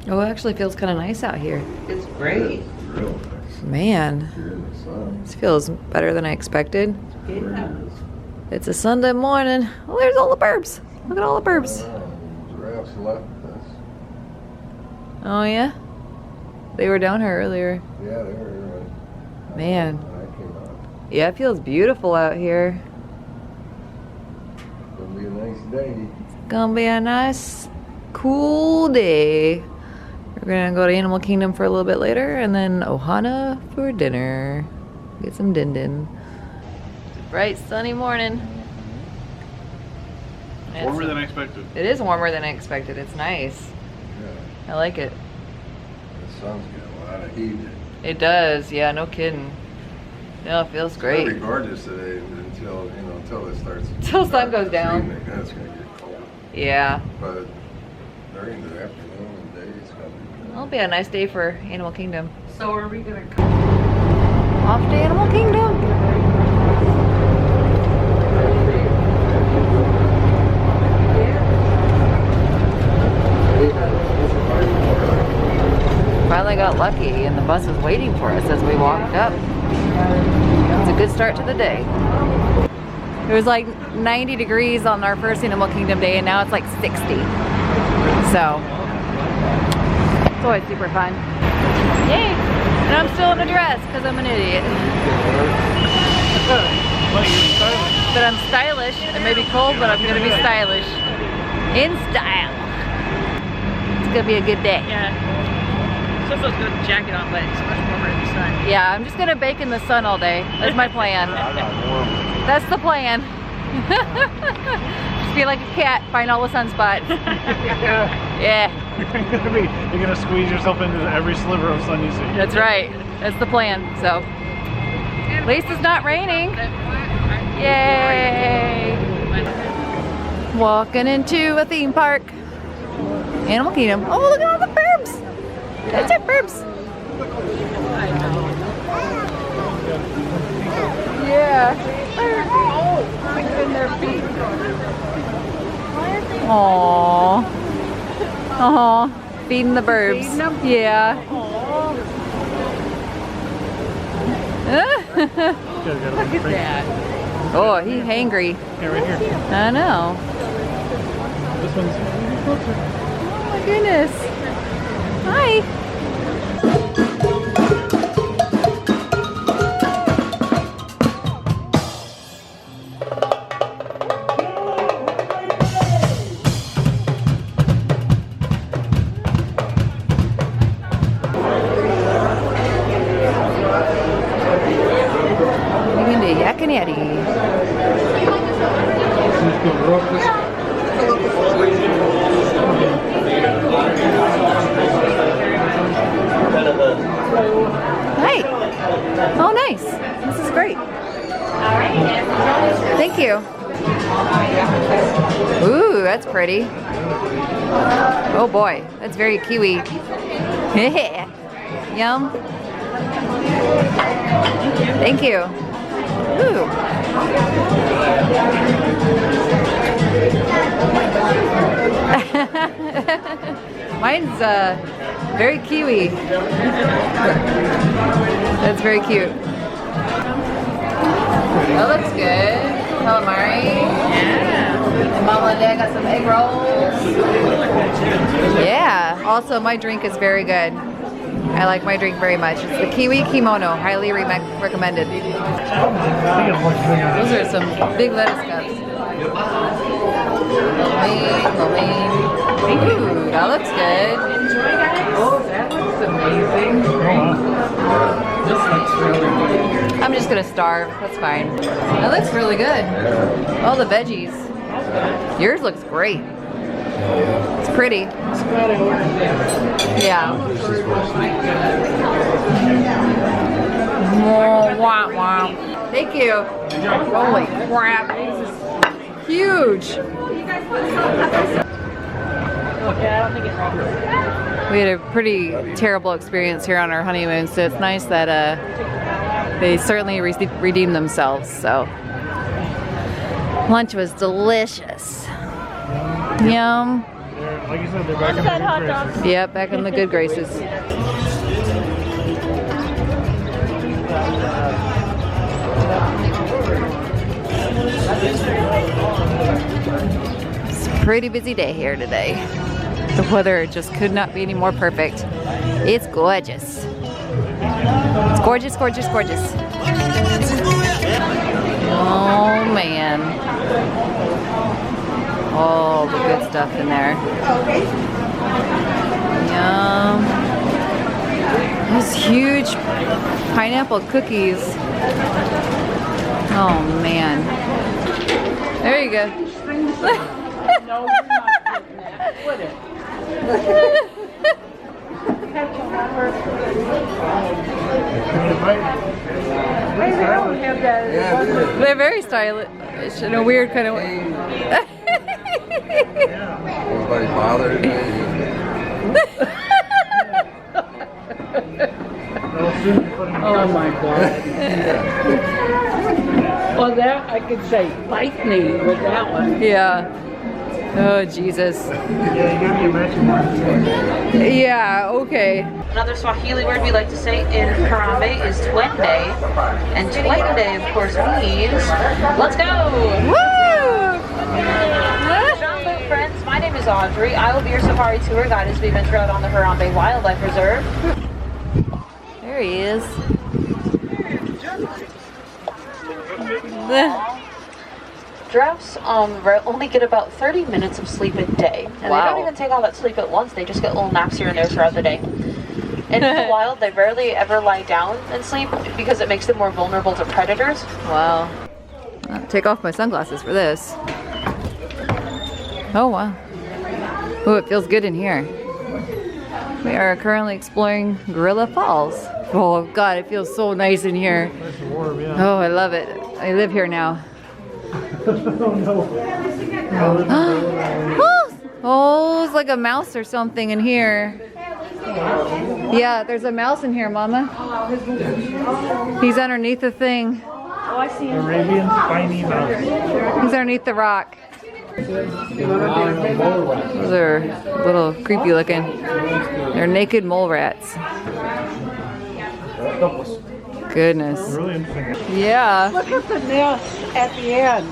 Oh, it actually feels kind of nice out here. It's great. Real nice. Man, Here in the sun. this feels better than I expected. Yeah. It's a Sunday morning. Oh, there's all the burbs. Look at all the burbs. Giraffes left us. Oh, yeah? They were down here earlier. Yeah, they were here when Man. I came out. Yeah, it feels beautiful out here. Gonna be a nice day. Gonna be a nice, cool day. We're gonna go to Animal Kingdom for a little bit later and then Ohana for dinner. Get some din din. Bright, sunny morning. Warmer than I expected. It is warmer than I expected. It's nice. Yeah, I like it. the sun's got a lot of heat. It does. Yeah, no kidding. No, it feels It's great. gonna be gorgeous today until it starts. Till the sun goes down. Evening, then it's gonna get cold. Yeah. But during the afternoon and day, it's gonna be. It'll be a nice day for Animal Kingdom. So are we gonna come? Off to Animal Kingdom. Finally got lucky and the bus was waiting for us as we walked up. It's a good start to the day. It was like 90 degrees on our first Animal Kingdom day and now it's like 60. So, it's always super fun. Yay! And I'm still in a dress because I'm an idiot. But I'm stylish. It may be cold, but I'm gonna be stylish. In style. It's gonna be a good day. Yeah. Still feels good with the jacket on, but it's much warmer in the sun. Yeah, I'm just gonna bake in the sun all day. That's my plan. That's the plan. Just be like a cat, find all the sunspots. Yeah. You're gonna squeeze yourself into every sliver of sun you see. That's right. That's the plan. So, at least it's not raining. Yay! Walking into a theme park. Animal Kingdom. Oh, look at all the burbs. That's it, burbs. Yeah. Oh, in their feet. Aww. Aww. Feeding the burbs. Feeding them? Yeah. Look at that. Oh, he's hangry. Yeah, right here. I know. This one's closer. Oh my goodness. Hi. Moving to Yak Yeti. Hi. Oh, nice. This is great. Thank you. Ooh, that's pretty. Oh boy, that's very kiwi. Yum. Thank you. Ooh. Mine's very kiwi. That's very cute. That looks good. Calamari. Yeah. And Mama and Dad got some egg rolls. Yeah. Also, my drink is very good. I like my drink very much. It's the Kiwi Kimono. Highly recommended. Those are some big lettuce cups. Ooh, that looks good. Oh, that looks amazing. This looks really good. I'm just gonna starve. That's fine. That looks really good. All the veggies. Yours looks great. It's pretty. Yeah. Wah, wah. Thank you. Holy crap. This is huge. We had a pretty terrible experience here on our honeymoon, so it's nice that they certainly redeemed themselves. So lunch was delicious. Yum. Like you said, they're back in the good graces. Yep, back in the good graces. It's a pretty busy day here today. The weather just could not be any more perfect. It's gorgeous. It's gorgeous, gorgeous, gorgeous. Oh man. All the good stuff in there. Yum. Those huge pineapple cookies. Oh man. There you go. No, we're not getting that. Would it? They're very stylish in a weird kind of way. Nobody bothered me. Oh my God. Well, that I could say, bite me with that one. Yeah. Oh, Jesus. Yeah, you gotta get matching ones. Yeah, okay. Another Swahili word we like to say in Harambe is twende. And twende, of course, means let's go! Woo! Hello, friends. My name is Audrey. I will be your safari tour guide as we venture out on the Harambe Wildlife Reserve. There he is. Giraffes only get about 30 minutes of sleep a day. And Wow. they don't even take all that sleep at once. They just get little naps here and there throughout the day. In the wild, they rarely ever lie down and sleep because it makes them more vulnerable to predators. Wow. I'll take off my sunglasses for this. Oh, wow. Oh, it feels good in here. We are currently exploring Gorilla Falls. Oh, God, it feels so nice in here. Nice and warm, yeah. Oh, I love it. I live here now. Oh no. Oh, it's like a mouse or something in here. Yeah, there's a mouse in here, Mama. He's underneath the thing. Oh, I see him. Arabian spiny mouse. He's underneath the rock. Those are a little creepy looking. They're naked mole rats. Goodness. Really interesting. Yeah. Look at the nest at the end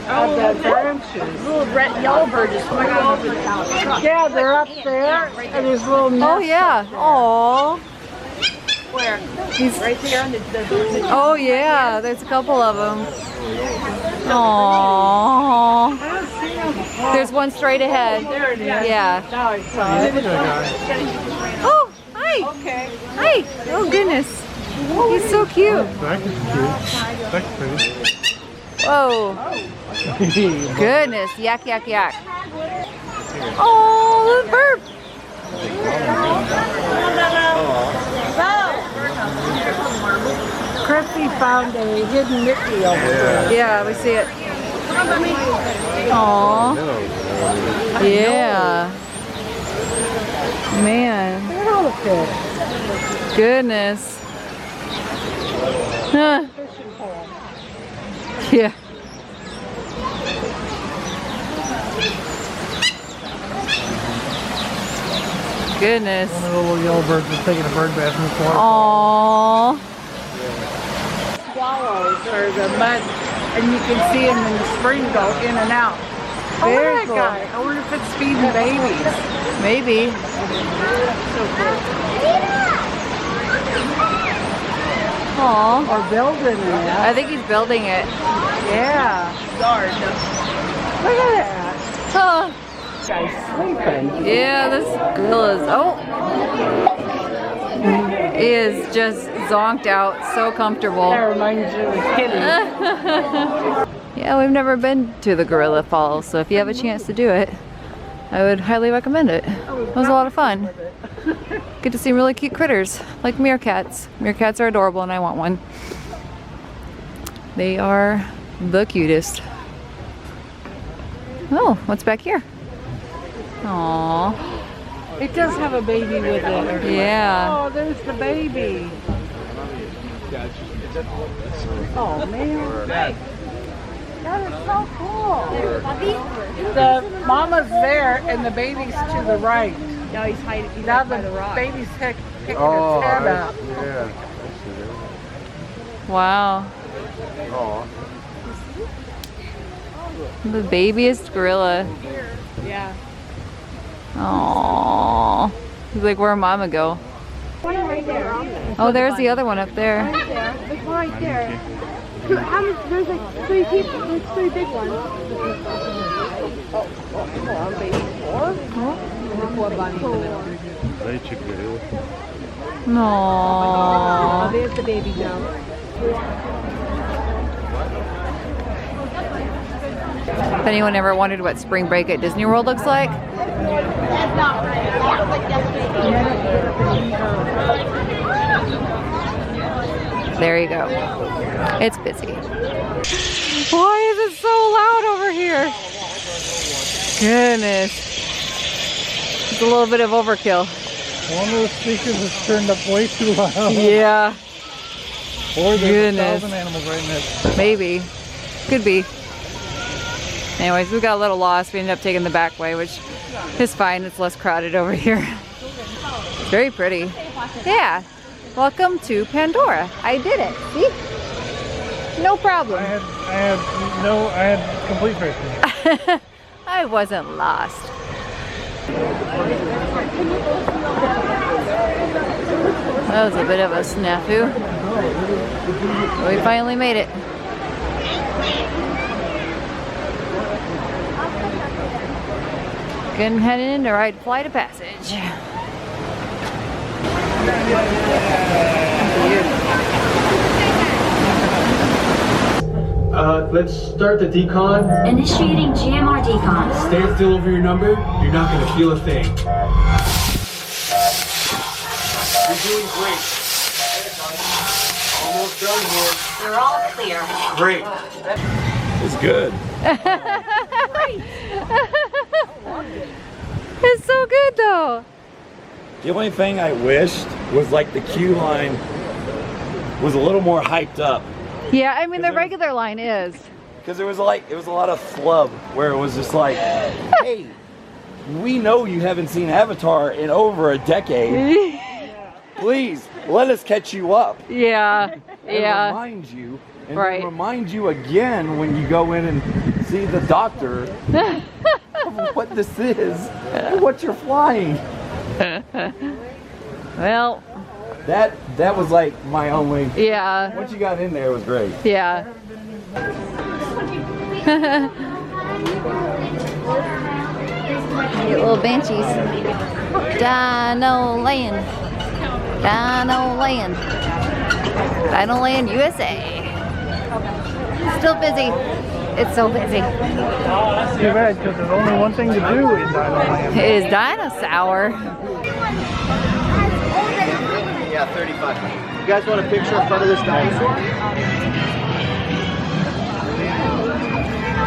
of the branches. Little red yellowbird just flew over the house. Yeah, they're up there, and there's little nests. Oh yeah. Oh. Where? He's Right there on the Oh yeah. There's a couple of them. Aww. There's one straight ahead. There it is. Yeah. Now I saw it. Oh, hi. Okay. Hi. Oh goodness. He's so cute. Back is cute. That's pretty. Whoa. Goodness. Yak, yak, yak. Oh, the burp. Chrissy found a hidden Mickey over there. Yeah, we see it. Aww. Yeah. Man. Look at all the fish. Goodness. Huh. Fishing pole. Yeah. Goodness. One of the little yellow birds was taking a bird bath in the water. Aww. Swallows or the mud, and you can see them in the spring go in and out. Oh, look Very at cool. that guy. I wonder if it's feeding babies. Maybe. Aww. Or building it. I think he's building it. Yeah. Look at that. Huh. Guy's sleeping. Yeah, this gorilla's. Oh. He is just zonked out, so comfortable. That reminds you of Kitty. Yeah, we've never been to the Gorilla Falls, so if you have a chance to do it, I would highly recommend it. It was a lot of fun. Get to see really cute critters, like meerkats. Meerkats are adorable and I want one. They are the cutest. Oh, what's back here? Aww. It does have a baby with it. Yeah. Oh, there's the baby. Oh, man. That is so cool. The mama's there and the baby's to the right. No, he's hiding. He's Now hiding by the the rock. baby's picking Oh, its head up. yeah. Wow. Oh, The babyest gorilla. Yeah. Aww. He's like, where'd mama go? Right there. Oh, there's the other one up there. Right there. There's one right there. How many? There's like three people. There's three big ones. Aww. There's the baby now. If anyone ever wondered what spring break at Disney World looks like, there you go. It's busy. Why is it so loud over here? Goodness. It's a little bit of overkill. One of the speakers is turned up way too loud. Yeah, Or there's Goodness. 1,000 animals right in it. maybe. Could be. Anyways, we got a little lost. We ended up taking the back way, which is fine. It's less crowded over here. It's very pretty. Yeah. Welcome to Pandora. I did it. See? No problem. I had complete faith in you. I wasn't lost. That was a bit of a snafu. But we finally made it. Getting headed into right flight of passage. Let's start the decon. Initiating GMR decon. Stand still over your number. You're not going to feel a thing. You're doing great. Almost done here. We're all clear. Great. it's good. It's so good though. The only thing I wished was like the queue line was a little more hyped up. Yeah, I mean the regular line is. Because it was a lot of flub where it was just like, hey, we know you haven't seen Avatar in over a decade. Please, let us catch you up. Yeah, And yeah. remind you. And Right. then remind you again when you go in and see the doctor of what this is and what you're flying. Well, That was like my only. yeah, What you got in there was great. yeah. Cute little banshees. Dino Land. Dino Land. Dino Land, USA. Still busy. It's so busy. Too bad, because there's only one thing to do in Dino Land. It is dinosaur. Yeah, 35. You guys want a picture in front of this dinosaur?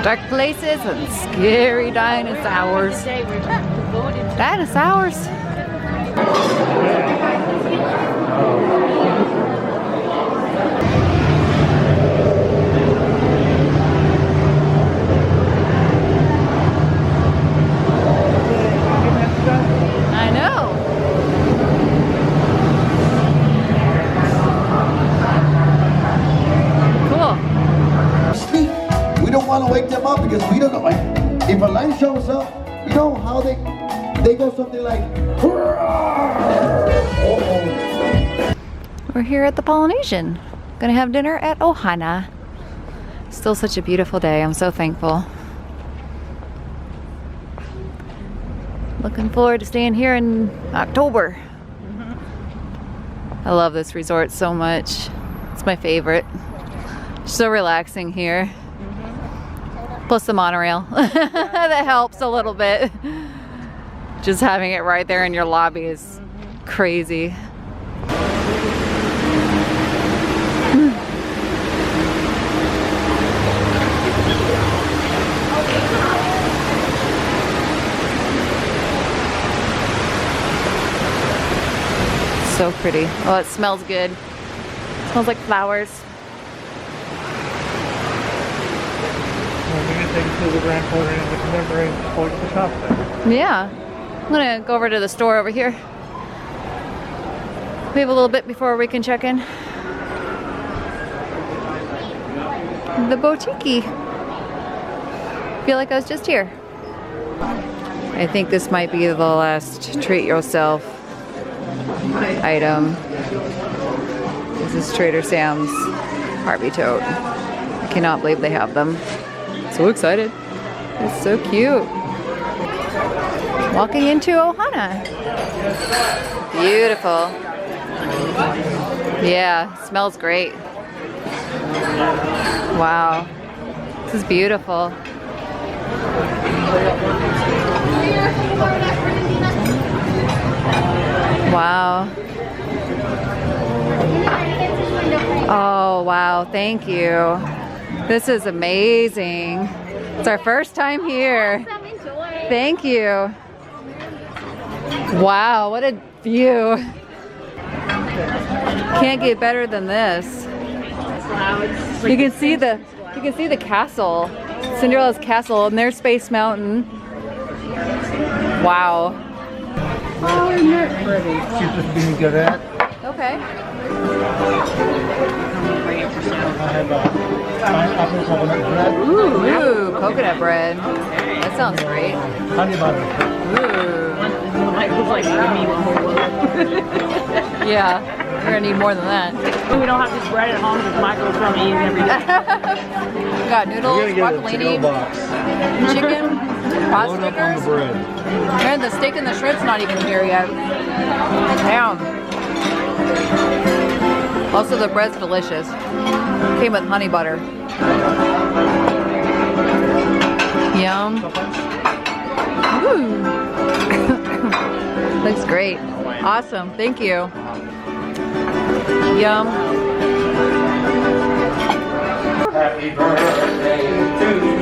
Dark places and scary dinosaurs. Dinosaurs. I know. Cool. Sleep. We don't want to wake them up because we don't know. Like, if a lion shows up, you know how they go something like. We're here at the Polynesian. Gonna have dinner at Ohana. Still such a beautiful day. I'm so thankful. Looking forward to staying here in October. I love this resort so much. It's my favorite. So relaxing here. Plus the monorail. That helps a little bit. Just having it right there in your lobby is crazy. So pretty. Oh, it smells good. It smells like flowers. take us to the Grand Floridian and the Contemporary Poetry Shop there. Yeah. I'm gonna go over to the store over here. We have a little bit before we can check in. The boutique. Feel like I was just here. I think this might be the last treat yourself item. This is Trader Sam's Harvey tote. I cannot believe they have them. So excited. It's so cute. Walking into Ohana. Beautiful. Yeah, smells great. Wow. This is beautiful. Wow. Oh, wow. Thank you. This is amazing. It's our first time here. Thank you. Wow, what a view. Can't get better than this. You can see the castle. Cinderella's castle, and there's Space Mountain. Wow. Oh, isn't that pretty? She's just being good at. Okay. Ooh, coconut bread. That sounds great. Honey butter. Ooh. Mike was like, give me one whole loaf. Yeah, we're gonna need more than that. We don't have this bread at home because Michael's from eating every day. We got noodles, broccolini, chicken, pot stickers, and the steak and the shrimp's not even here yet. Damn. Also, the bread's delicious. Came with honey butter. Yum. Ooh. Looks great. Awesome. Thank you. Yum. Happy birthday to you.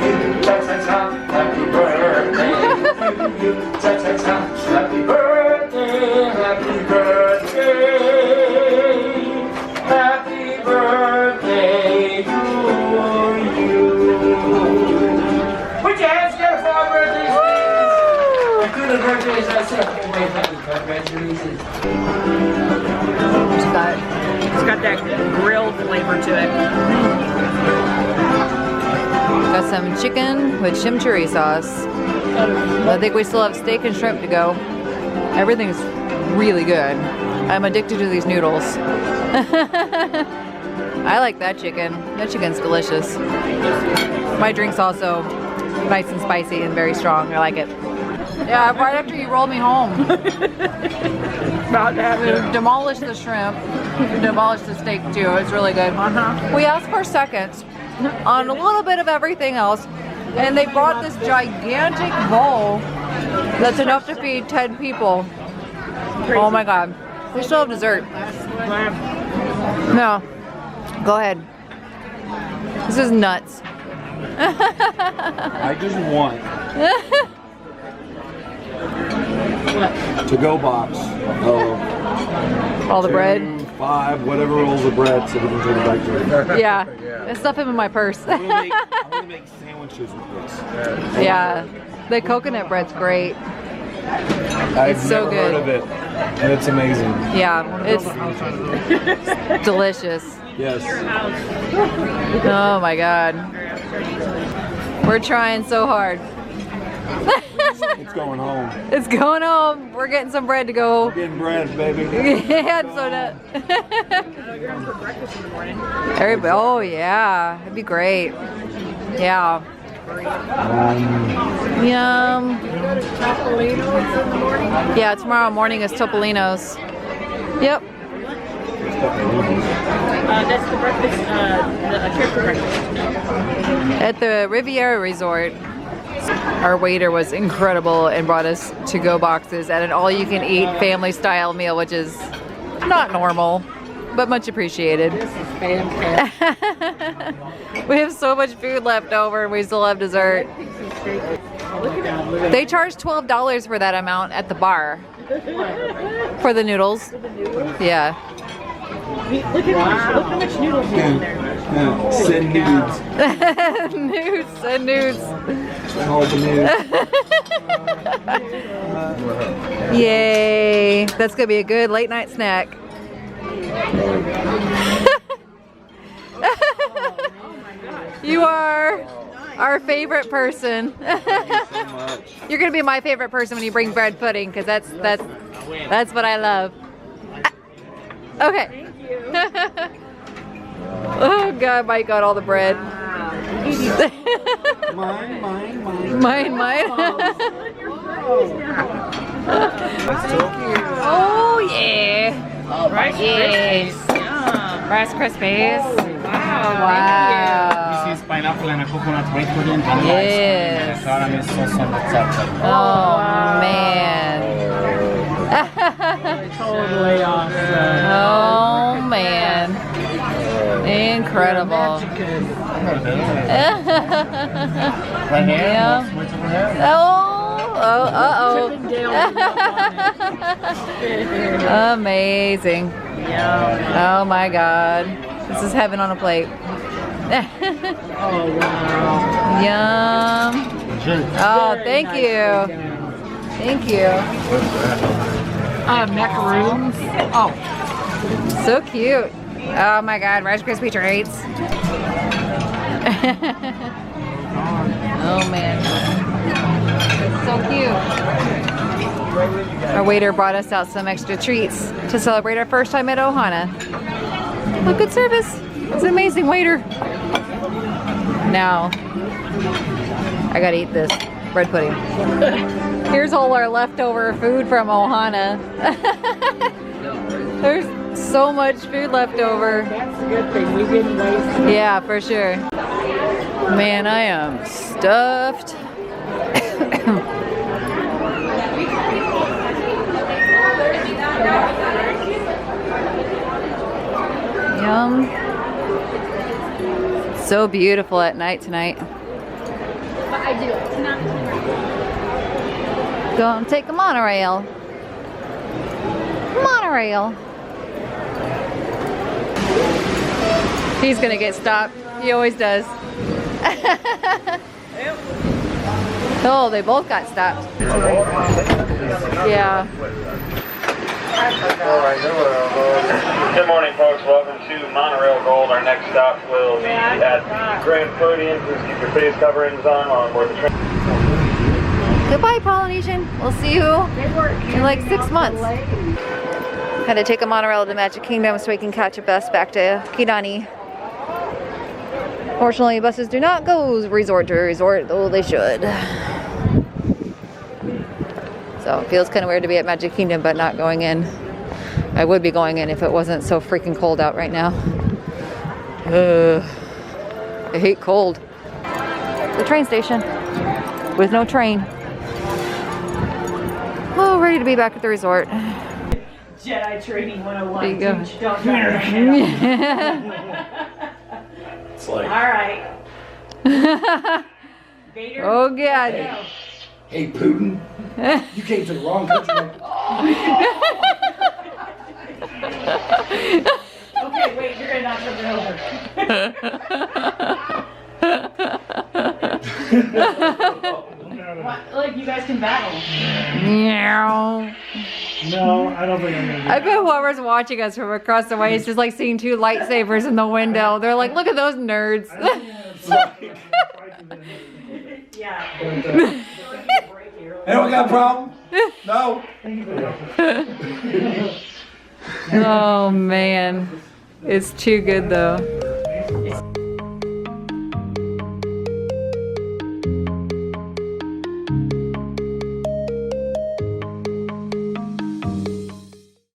Happy birthday to you. Happy birthday. Happy birthday. Happy birthday to you. Put your hands together for our birthdays, please. And to the birthdays, I say, congratulations. It's got that grilled flavor to it. Got some chicken with chimichurri sauce. I think we still have steak and shrimp to go. Everything's really good. I'm addicted to these noodles. I like that chicken. That chicken's delicious. My drink's also nice and spicy and very strong. I like it. Yeah, right after you rolled me home. About to have We demolished the shrimp. We demolished the steak too. It's really good. We asked for seconds on a little bit of everything else, and they brought this gigantic bowl that's enough to feed 10 people. Oh my god. We still have dessert. No. Go ahead. This is nuts. I just want to-go box of All the bread. 5, whatever rolls of bread, so we can take it back to it. Yeah. And stuff in my purse. I want to make sandwiches with this. Yeah. The coconut bread's great. I've so never good. heard of it, and it's amazing. Yeah. It's delicious. Yes. Oh my god. We're trying so hard. It's going home. It's going home. We're getting some bread to go. Getting bread, baby. Yeah, so that. Everybody, oh yeah, it'd be great. Yeah. Yum. Yeah, tomorrow morning is Topolino's. Yep. That's the breakfast, the character breakfast. At the Riviera Resort, our waiter was incredible and brought us to-go boxes at an all-you-can-eat family-style meal, which is not normal, but much appreciated. This is fantastic. We have so much food left over and we still have dessert. They charge $12 for that amount at the bar. For the noodles. Yeah. Look how much noodles are in there. Send nudes. Nudes, send nudes. Send all the nudes. Yay. That's going to be a good late night snack. You are our favorite person. You're going to be my favorite person when you bring bread pudding, because that's what I love. Okay. Oh God, Mike got all the bread. Mine. Mine. Oh yeah. Rice Krispies. Rice Krispies. Wow. This is pineapple and a coconut bread pudding. Yes. Caramel sauce on the top. Oh man. Totally awesome. Oh man. Incredible. Yeah. Amazing. Oh my God. This is heaven on a plate. Oh wow. Yum. Oh, thank you. Thank you. Macaroons. Oh. So cute. Oh my God, Rice Krispie treats. Oh man. So cute. Our waiter brought us out some extra treats to celebrate our first time at Ohana. Well, good service. It's an amazing waiter. Now, I gotta eat this bread pudding. Here's all our leftover food from Ohana. There's so much food left over. That's a good thing. We didn't waste it. Yeah, for sure. Man, I am stuffed. Yum. So beautiful at night tonight. I do. Tonight. Go and take a monorail. Monorail. He's gonna get stopped. He always does. Oh, they both got stopped. Yeah. Good morning, folks. Welcome to Monorail Gold. Our next stop will be at the Grand Floridian. Please keep your face coverings on board the train. Goodbye, Polynesian. We'll see you in like 6 months. Had to take a monorail to Magic Kingdom so we can catch a bus back to Kidani. Fortunately, buses do not go resort to resort, though they should. So it feels kind of weird to be at Magic Kingdom but not going in. I would be going in if it wasn't so freaking cold out right now. I hate cold. The train station with no train. Oh, ready to be back at the resort. Jedi Training 101. There you go. Don't try to hang It's like, all right. Vader. Oh God. hey Putin, you came to the wrong country. Okay, wait, you're gonna knock something over. What? Like you guys can battle. Meow. No, I don't think I'm gonna do I bet whoever's watching us from across the way is just like seeing two lightsabers in the window. They're like, look at those nerds. Yeah. Anyone got a problem? No. Oh man, it's too good though.